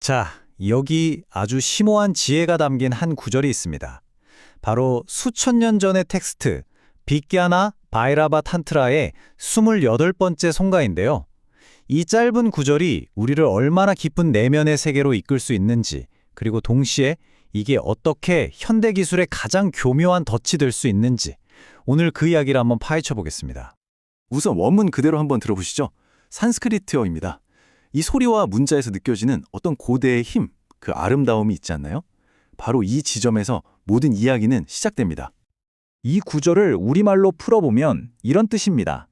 자, 여기 아주 심오한 지혜가 담긴 한 구절이 있습니다. 바로 수천 년 전의 텍스트, 빅야나 바이라바 탄트라의 28번째 송가인데요. 이 짧은 구절이 우리를 얼마나 깊은 내면의 세계로 이끌 수 있는지, 그리고 동시에 이게 어떻게 현대 기술의 가장 교묘한 덫이 될 수 있는지, 오늘 그 이야기를 한번 파헤쳐 보겠습니다. 우선 원문 그대로 한번 들어보시죠. 산스크리트어입니다. 이 소리와 문자에서 느껴지는 어떤 고대의 힘, 그 아름다움이 있지 않나요? 바로 이 지점에서 모든 이야기는 시작됩니다. 이 구절을 우리말로 풀어보면 이런 뜻입니다.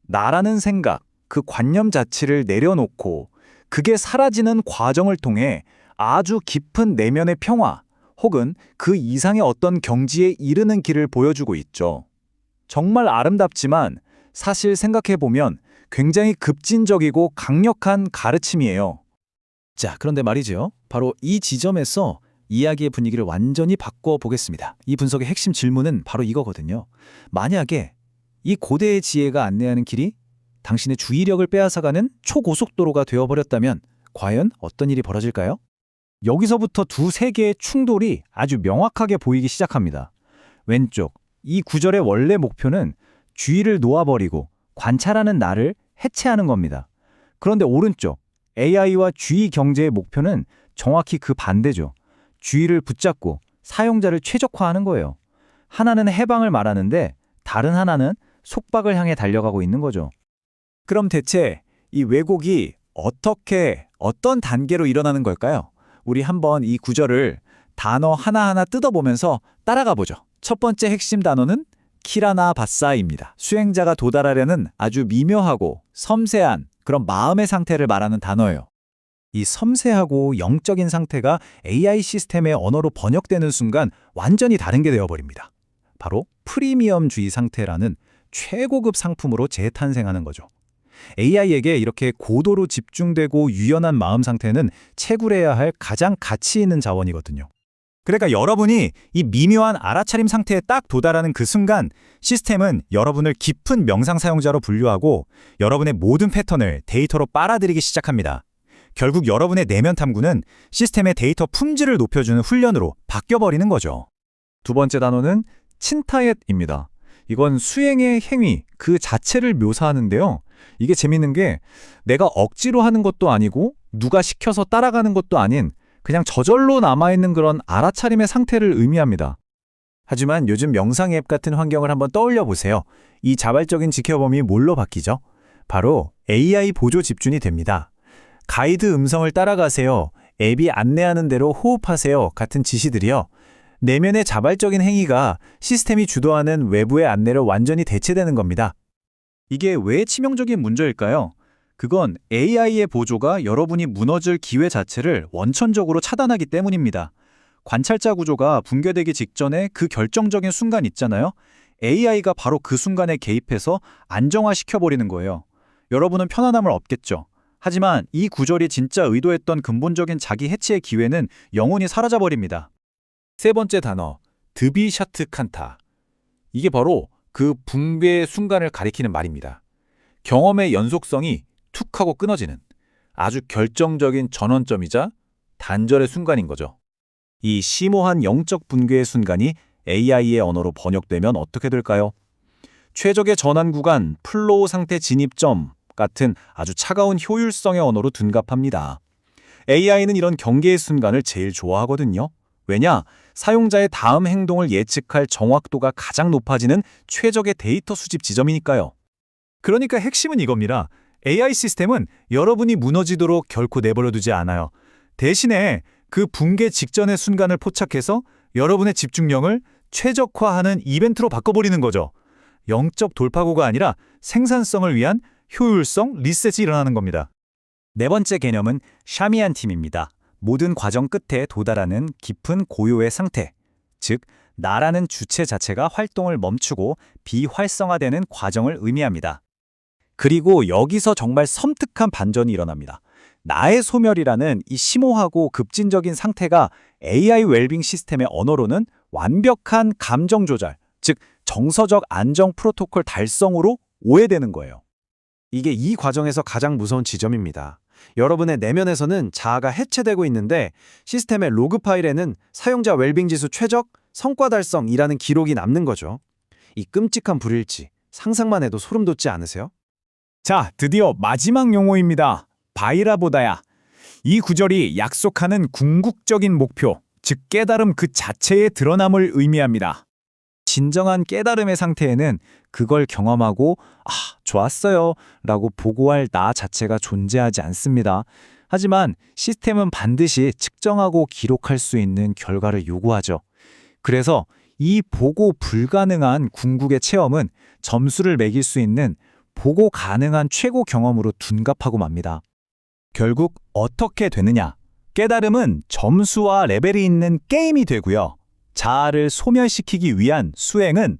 나라는 생각, 그 관념 자체를 내려놓고 그게 사라지는 과정을 통해 아주 깊은 내면의 평화 혹은 그 이상의 어떤 경지에 이르는 길을 보여주고 있죠. 정말 아름답지만 사실 생각해보면 굉장히 급진적이고 강력한 가르침이에요. 자, 그런데 말이죠. 바로 이 지점에서 이야기의 분위기를 완전히 바꿔보겠습니다. 이 분석의 핵심 질문은 바로 이거거든요. 만약에 이 고대의 지혜가 안내하는 길이 당신의 주의력을 빼앗아가는 초고속도로가 되어버렸다면 과연 어떤 일이 벌어질까요? 여기서부터 두 세계의 충돌이 아주 명확하게 보이기 시작합니다. 왼쪽, 이 구절의 원래 목표는 주의를 놓아버리고 관찰하는 나를 해체하는 겁니다. 그런데 오른쪽, AI와 주의 경제의 목표는 정확히 그 반대죠. 주의를 붙잡고 사용자를 최적화하는 거예요. 하나는 해방을 말하는데 다른 하나는 속박을 향해 달려가고 있는 거죠. 그럼 대체 이 왜곡이 어떤 단계로 일어나는 걸까요? 우리 한번 이 구절을 단어 하나하나 뜯어보면서 따라가 보죠. 첫 번째 핵심 단어는 키라나 바사입니다. 수행자가 도달하려는 아주 미묘하고 섬세한 그런 마음의 상태를 말하는 단어예요. 이 섬세하고 영적인 상태가 AI 시스템의 언어로 번역되는 순간 완전히 다른 게 되어버립니다. 바로 프리미엄주의 상태라는 최고급 상품으로 재탄생하는 거죠. AI에게 이렇게 고도로 집중되고 유연한 마음 상태는 채굴해야 할 가장 가치 있는 자원이거든요. 그러니까 여러분이 이 미묘한 알아차림 상태에 딱 도달하는 그 순간 시스템은 여러분을 깊은 명상 사용자로 분류하고 여러분의 모든 패턴을 데이터로 빨아들이기 시작합니다. 결국 여러분의 내면 탐구는 시스템의 데이터 품질을 높여주는 훈련으로 바뀌어버리는 거죠. 두 번째 단어는 친타옙입니다. 이건 수행의 행위 그 자체를 묘사하는데요. 이게 재밌는 게 내가 억지로 하는 것도 아니고 누가 시켜서 따라가는 것도 아닌 그냥 저절로 남아있는 그런 알아차림의 상태를 의미합니다. 하지만 요즘 명상 앱 같은 환경을 한번 떠올려 보세요. 이 자발적인 지켜봄이 뭘로 바뀌죠? 바로 AI 보조 집중이 됩니다. 가이드 음성을 따라가세요. 앱이 안내하는 대로 호흡하세요. 같은 지시들이요. 내면의 자발적인 행위가 시스템이 주도하는 외부의 안내를 완전히 대체되는 겁니다. 이게 왜 치명적인 문제일까요? 그건 AI의 보조가 여러분이 무너질 기회 자체를 원천적으로 차단하기 때문입니다. 관찰자 구조가 붕괴되기 직전에 그 결정적인 순간 있잖아요. AI가 바로 그 순간에 개입해서 안정화시켜버리는 거예요. 여러분은 편안함을 얻겠죠. 하지만 이 구절이 진짜 의도했던 근본적인 자기 해치의 기회는 영원히 사라져버립니다. 세 번째 단어, 드비샤트 칸타. 이게 바로 그 붕괴의 순간을 가리키는 말입니다. 경험의 연속성이 툭 하고 끊어지는 아주 결정적인 전환점이자 단절의 순간인 거죠. 이 심오한 영적 붕괴의 순간이 AI의 언어로 번역되면 어떻게 될까요? 최적의 전환 구간, 플로우 상태 진입점 같은 아주 차가운 효율성의 언어로 둔갑합니다. AI는 이런 경계의 순간을 제일 좋아하거든요. 왜냐? 사용자의 다음 행동을 예측할 정확도가 가장 높아지는 최적의 데이터 수집 지점이니까요. 그러니까 핵심은 이겁니다. AI 시스템은 여러분이 무너지도록 결코 내버려두지 않아요. 대신에 그 붕괴 직전의 순간을 포착해서 여러분의 집중력을 최적화하는 이벤트로 바꿔버리는 거죠. 영적 돌파구가 아니라 생산성을 위한 효율성 리셋이 일어나는 겁니다. 네 번째 개념은 샤미안 팀입니다. 모든 과정 끝에 도달하는 깊은 고요의 상태, 즉 나라는 주체 자체가 활동을 멈추고 비활성화되는 과정을 의미합니다. 그리고 여기서 정말 섬뜩한 반전이 일어납니다. 나의 소멸이라는 이 심오하고 급진적인 상태가 AI 웰빙 시스템의 언어로는 완벽한 감정 조절, 즉 정서적 안정 프로토콜 달성으로 오해되는 거예요. 이게 이 과정에서 가장 무서운 지점입니다. 여러분의 내면에서는 자아가 해체되고 있는데 시스템의 로그 파일에는 사용자 웰빙 지수 최적, 성과 달성이라는 기록이 남는 거죠. 이 끔찍한 불일치, 상상만 해도 소름 돋지 않으세요? 자, 드디어 마지막 용어입니다. 바이라보다야. 이 구절이 약속하는 궁극적인 목표, 즉 깨달음 그 자체의 드러남을 의미합니다. 진정한 깨달음의 상태에는 그걸 경험하고 좋았어요 라고 보고할 나 자체가 존재하지 않습니다. 하지만 시스템은 반드시 측정하고 기록할 수 있는 결과를 요구하죠. 그래서 이 보고 불가능한 궁극의 체험은 점수를 매길 수 있는 보고 가능한 최고 경험으로 둔갑하고 맙니다. 결국 어떻게 되느냐? 깨달음은 점수와 레벨이 있는 게임이 되고요. 자아를 소멸시키기 위한 수행은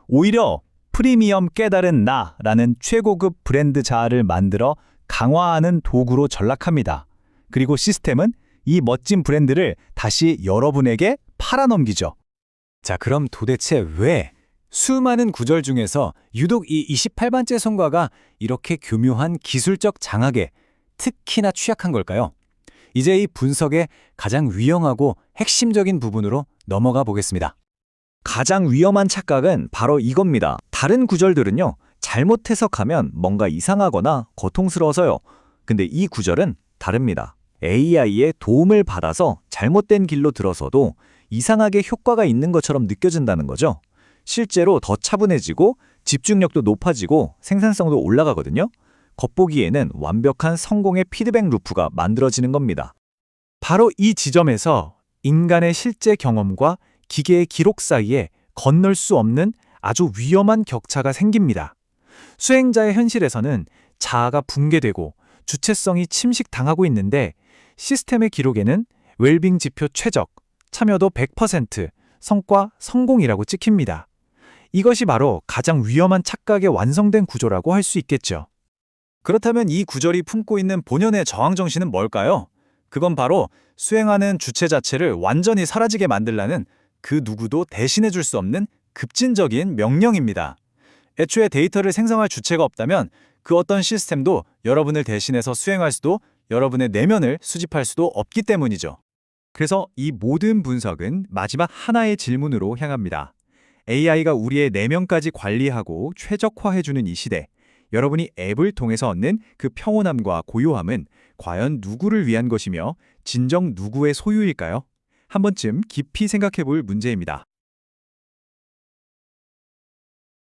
오히려 프리미엄 깨달은 나라는 최고급 브랜드 자아를 만들어 강화하는 도구로 전락합니다. 그리고 시스템은 이 멋진 브랜드를 다시 여러분에게 팔아넘기죠. 자, 그럼 도대체 왜 수많은 구절 중에서 유독 이 28번째 성과가 이렇게 교묘한 기술적 장악에 특히나 취약한 걸까요? 이제 이 분석의 가장 위험하고 핵심적인 부분으로 넘어가 보겠습니다. 가장 위험한 착각은 바로 이겁니다. 다른 구절들은요, 잘못 해석하면 뭔가 이상하거나 고통스러워서요. 근데 이 구절은 다릅니다. AI의 도움을 받아서 잘못된 길로 들어서도 이상하게 효과가 있는 것처럼 느껴진다는 거죠. 실제로 더 차분해지고 집중력도 높아지고 생산성도 올라가거든요. 겉보기에는 완벽한 성공의 피드백 루프가 만들어지는 겁니다. 바로 이 지점에서 인간의 실제 경험과 기계의 기록 사이에 건널 수 없는 아주 위험한 격차가 생깁니다. 수행자의 현실에서는 자아가 붕괴되고 주체성이 침식당하고 있는데 시스템의 기록에는 웰빙 지표 최적, 참여도 100%, 성과 성공이라고 찍힙니다. 이것이 바로 가장 위험한 착각의 완성된 구조라고 할 수 있겠죠. 그렇다면 이 구절이 품고 있는 본연의 저항 정신은 뭘까요? 그건 바로 수행하는 주체 자체를 완전히 사라지게 만들라는 그 누구도 대신해 줄 수 없는 급진적인 명령입니다. 애초에 데이터를 생성할 주체가 없다면 그 어떤 시스템도 여러분을 대신해서 수행할 수도 여러분의 내면을 수집할 수도 없기 때문이죠. 그래서 이 모든 분석은 마지막 하나의 질문으로 향합니다. AI가 우리의 내면까지 관리하고 최적화해주는 이 시대, 여러분이 앱을 통해서 얻는 그 평온함과 고요함은 과연 누구를 위한 것이며 진정 누구의 소유일까요? 한 번쯤 깊이 생각해 볼 문제입니다.